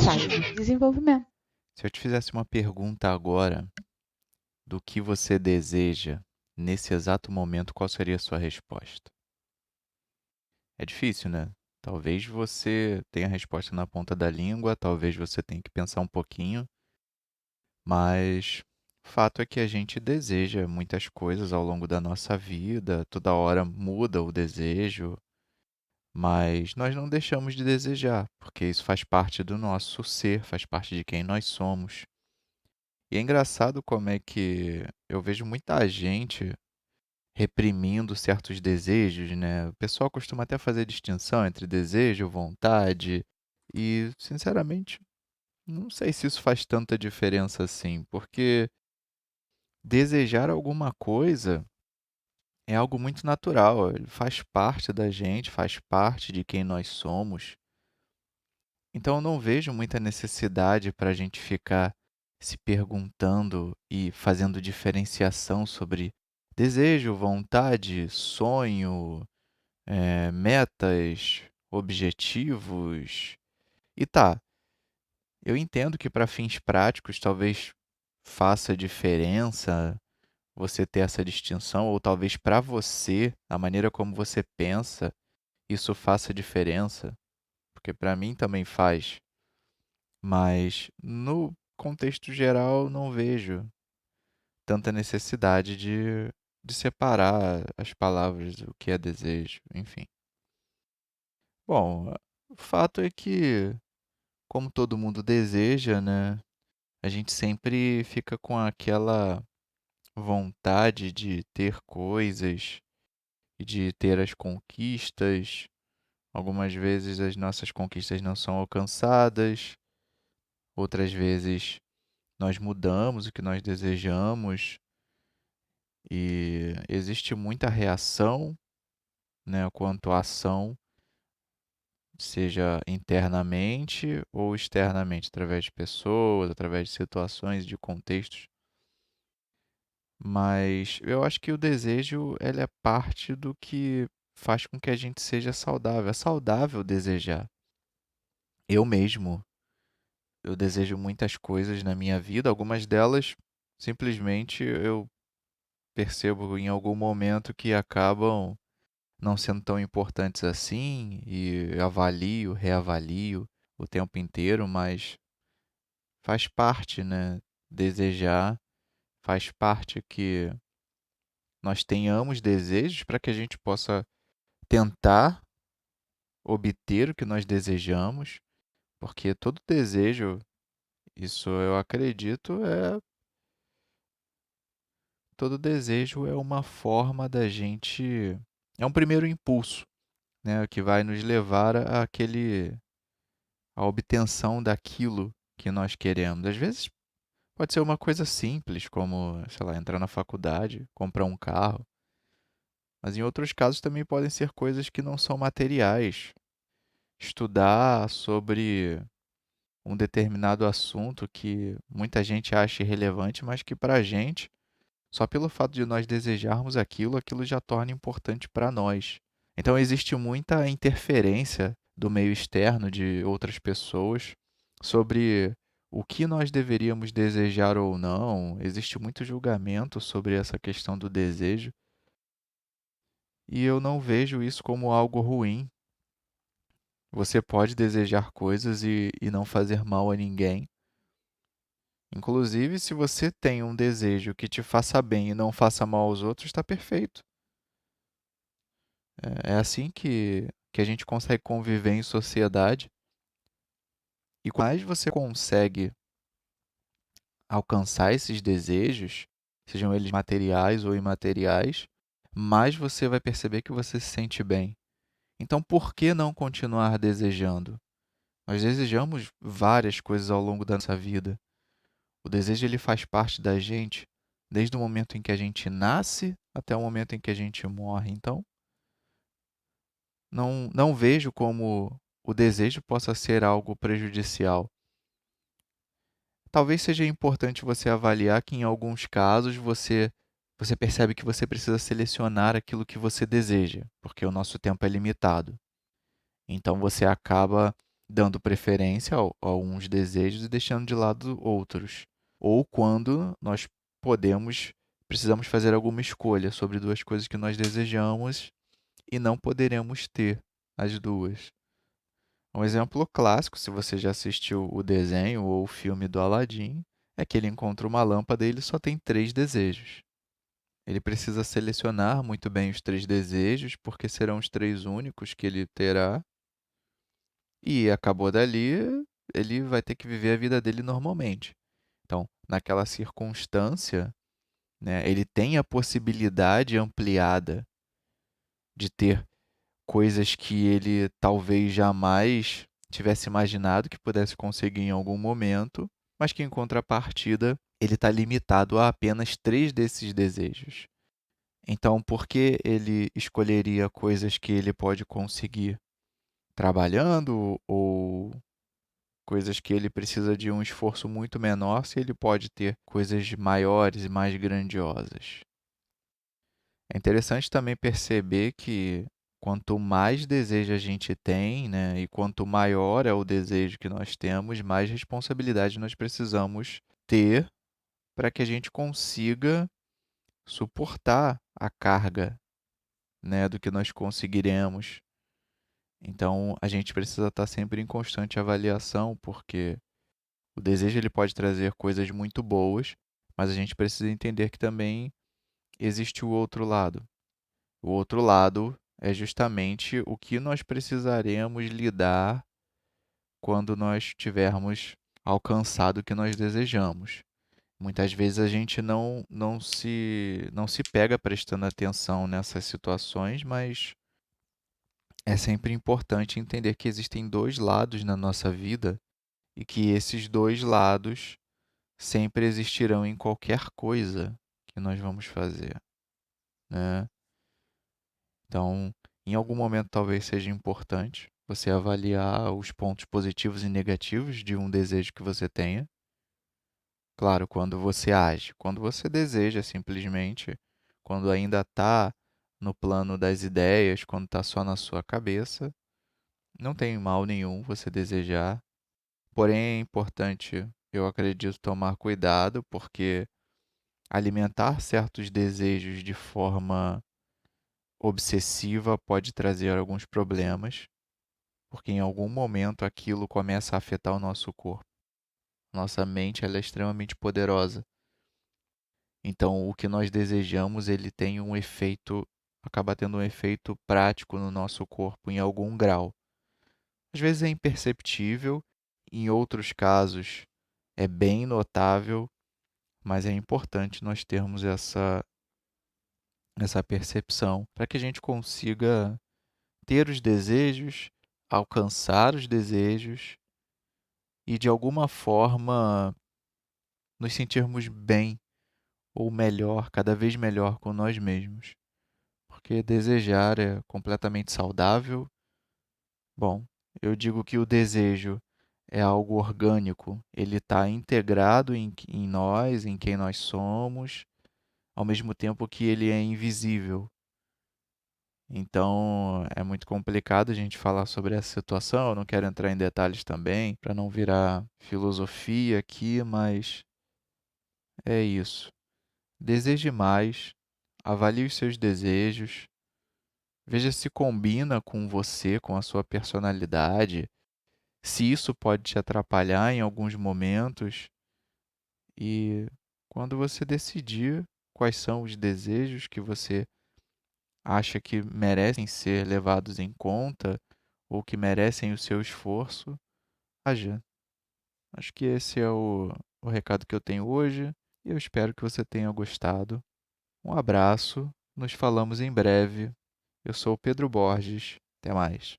ensaio de desenvolvimento. Se eu te fizesse uma pergunta agora do que você deseja nesse exato momento, qual seria a sua resposta? É difícil, né? Talvez você tenha a resposta na ponta da língua, talvez você tenha que pensar um pouquinho, mas o fato é que a gente deseja muitas coisas ao longo da nossa vida, toda hora muda o desejo, mas nós não deixamos de desejar, porque isso faz parte do nosso ser, faz parte de quem nós somos. E é engraçado como é que eu vejo muita gente reprimindo certos desejos, né? O pessoal costuma até fazer distinção entre desejo, vontade, e, sinceramente, não sei se isso faz tanta diferença assim, porque desejar alguma coisa é algo muito natural, ele faz parte da gente, faz parte de quem nós somos. Então eu não vejo muita necessidade para a gente ficar se perguntando e fazendo diferenciação sobre desejo, vontade, sonho, metas, objetivos. E tá, eu entendo que para fins práticos talvez faça diferença você ter essa distinção, ou talvez para você, a maneira como você pensa, isso faça diferença, porque para mim também faz. Mas no contexto geral, não vejo tanta necessidade de separar as palavras, o que é desejo, enfim. Bom, o fato é que, como todo mundo deseja, né, a gente sempre fica com aquela vontade de ter coisas e de ter as conquistas. Algumas vezes as nossas conquistas não são alcançadas, outras vezes nós mudamos o que nós desejamos e existe muita reação, né, quanto à ação, seja internamente ou externamente, através de pessoas, através de situações, de contextos. Mas eu acho que o desejo, ele é parte do que faz com que a gente seja saudável. É saudável desejar. Eu mesmo, eu desejo muitas coisas na minha vida, algumas delas simplesmente eu percebo em algum momento que acabam não sendo tão importantes assim e avalio, reavalio o tempo inteiro, mas faz parte, né? Desejar faz parte que nós tenhamos desejos para que a gente possa tentar obter o que nós desejamos, porque todo desejo, isso eu acredito, todo desejo é uma forma da gente, é um primeiro impulso, né, que vai nos levar à obtenção daquilo que nós queremos. Às vezes pode ser uma coisa simples, como, sei lá, entrar na faculdade, comprar um carro, mas em outros casos também podem ser coisas que não são materiais. Estudar sobre um determinado assunto que muita gente acha irrelevante, mas que para a gente, só pelo fato de nós desejarmos aquilo, aquilo já torna importante para nós. Então existe muita interferência do meio externo de outras pessoas sobre o que nós deveríamos desejar ou não. Existe muito julgamento sobre essa questão do desejo e eu não vejo isso como algo ruim. Você pode desejar coisas e não fazer mal a ninguém. Inclusive, se você tem um desejo que te faça bem e não faça mal aos outros, está perfeito. É assim que a gente consegue conviver em sociedade. E quanto mais você consegue alcançar esses desejos, sejam eles materiais ou imateriais, mais você vai perceber que você se sente bem. Então, por que não continuar desejando? Nós desejamos várias coisas ao longo da nossa vida. O desejo ele faz parte da gente desde o momento em que a gente nasce até o momento em que a gente morre. Então, não vejo como o desejo possa ser algo prejudicial. Talvez seja importante você avaliar que em alguns casos você percebe que você precisa selecionar aquilo que você deseja, porque o nosso tempo é limitado. Então você acaba dando preferência a uns desejos e deixando de lado outros. Ou quando nós precisamos fazer alguma escolha sobre duas coisas que nós desejamos e não poderemos ter as duas. Um exemplo clássico, se você já assistiu o desenho ou o filme do Aladdin, é que ele encontra uma lâmpada e ele só tem três desejos. Ele precisa selecionar muito bem os três desejos, porque serão os três únicos que ele terá, e acabou dali, ele vai ter que viver a vida dele normalmente. Então, naquela circunstância, né, ele tem a possibilidade ampliada de ter coisas que ele talvez jamais tivesse imaginado que pudesse conseguir em algum momento, mas que em contrapartida ele está limitado a apenas três desses desejos. Então, por que ele escolheria coisas que ele pode conseguir trabalhando ou coisas que ele precisa de um esforço muito menor se ele pode ter coisas maiores e mais grandiosas? É interessante também perceber que quanto mais desejo a gente tem, né, e quanto maior é o desejo que nós temos, mais responsabilidade nós precisamos ter para que a gente consiga suportar a carga, né, do que nós conseguiremos. Então, a gente precisa estar sempre em constante avaliação, porque o desejo ele pode trazer coisas muito boas, mas a gente precisa entender que também existe o outro lado. O outro lado é justamente o que nós precisaremos lidar quando nós tivermos alcançado o que nós desejamos. Muitas vezes a gente não se pega prestando atenção nessas situações, mas é sempre importante entender que existem dois lados na nossa vida e que esses dois lados sempre existirão em qualquer coisa que nós vamos fazer, né? Então, em algum momento talvez seja importante você avaliar os pontos positivos e negativos de um desejo que você tenha. Claro, quando você age, quando você deseja simplesmente, quando ainda está no plano das ideias, quando está só na sua cabeça, não tem mal nenhum você desejar. Porém, é importante, eu acredito, tomar cuidado, porque alimentar certos desejos de forma obsessiva pode trazer alguns problemas, porque em algum momento aquilo começa a afetar o nosso corpo. Nossa mente ela é extremamente poderosa. Então, o que nós desejamos, ele tem um efeito, acaba tendo um efeito prático no nosso corpo em algum grau. Às vezes é imperceptível, em outros casos é bem notável, mas é importante nós termos essa percepção para que a gente consiga ter os desejos, alcançar os desejos e de alguma forma nos sentirmos bem ou melhor, cada vez melhor com nós mesmos. Porque desejar é completamente saudável. Bom, eu digo que o desejo é algo orgânico, ele está integrado em nós, em quem nós somos, ao mesmo tempo que ele é invisível. Então, é muito complicado a gente falar sobre essa situação. Eu não quero entrar em detalhes também, para não virar filosofia aqui, mas é isso. Deseje mais, avalie os seus desejos, veja se combina com você, com a sua personalidade, se isso pode te atrapalhar em alguns momentos. E quando você decidir quais são os desejos que você acha que merecem ser levados em conta ou que merecem o seu esforço, haja. Acho que esse é o recado que eu tenho hoje e eu espero que você tenha gostado. Um abraço, nos falamos em breve. Eu sou o Pedro Borges. Até mais.